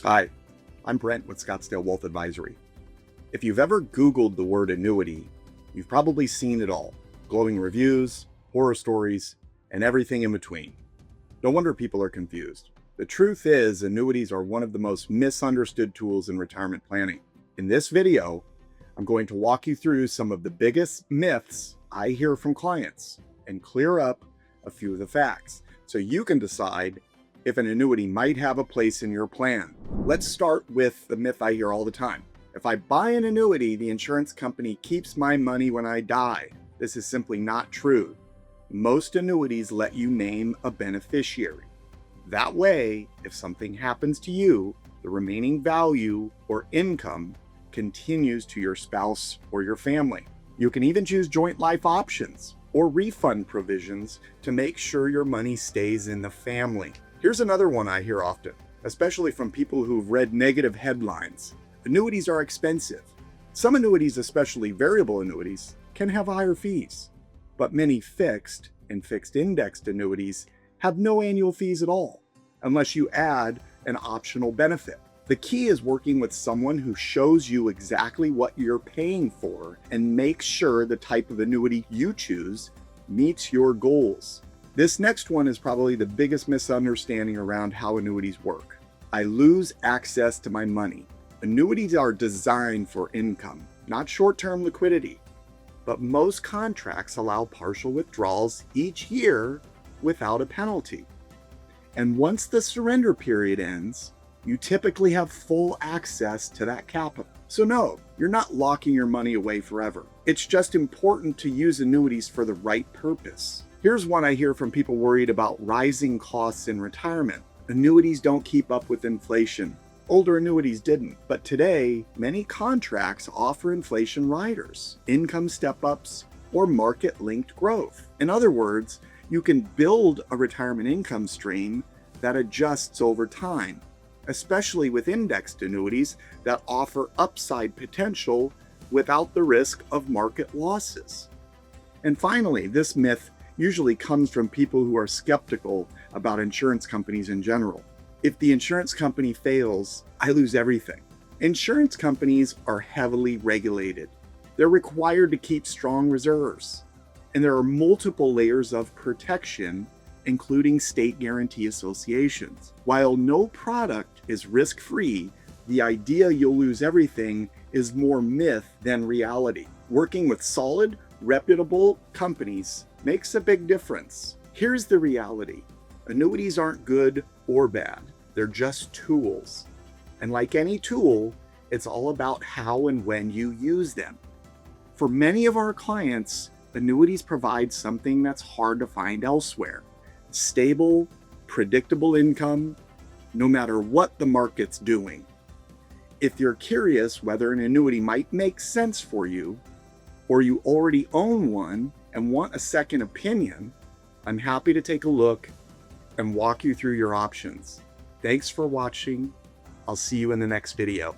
Hi, I'm Brent with Scottsdale Wealth Advisory. If you've ever Googled the word annuity, you've probably seen it all: glowing reviews, horror stories, and everything in between. No wonder people are confused. The truth is, annuities are one of the most misunderstood tools in retirement planning. In this video, I'm going to walk you through some of the biggest myths I hear from clients and clear up a few of the facts so you can decide if an annuity might have a place in your plan. Let's start with the myth I hear all the time. If I buy an annuity, the insurance company keeps my money when I die. This is simply not true. Most annuities let you name a beneficiary. That way, if something happens to you, the remaining value or income continues to your spouse or your family. You can even choose joint life options or refund provisions to make sure your money stays in the family. Here's another one I hear often, especially from people who've read negative headlines. Annuities are expensive. Some annuities, especially variable annuities, can have higher fees, but many fixed and fixed indexed annuities have no annual fees at all, unless you add an optional benefit. The key is working with someone who shows you exactly what you're paying for and makes sure the type of annuity you choose meets your goals. This next one is probably the biggest misunderstanding around how annuities work. I lose access to my money. Annuities are designed for income, not short-term liquidity. But most contracts allow partial withdrawals each year without a penalty. And once the surrender period ends, you typically have full access to that capital. So no, you're not locking your money away forever. It's just important to use annuities for the right purpose. Here's one I hear from people worried about rising costs in retirement. Annuities don't keep up with inflation. Older annuities didn't, but today, many contracts offer inflation riders, income step-ups, or market-linked growth. In other words, you can build a retirement income stream that adjusts over time, especially with indexed annuities that offer upside potential without the risk of market losses. And finally, this myth usually comes from people who are skeptical about insurance companies in general. If the insurance company fails, I lose everything. Insurance companies are heavily regulated. They're required to keep strong reserves. And there are multiple layers of protection, including state guarantee associations. While no product is risk-free, the idea you'll lose everything is more myth than reality. Working with solid, reputable companies makes a big difference. Here's the reality. Annuities aren't good or bad. They're just tools. And like any tool, it's all about how and when you use them. For many of our clients, annuities provide something that's hard to find elsewhere: stable, predictable income, no matter what the market's doing. If you're curious whether an annuity might make sense for you, or you already own one and want a second opinion, I'm happy to take a look and walk you through your options. Thanks for watching. I'll see you in the next video.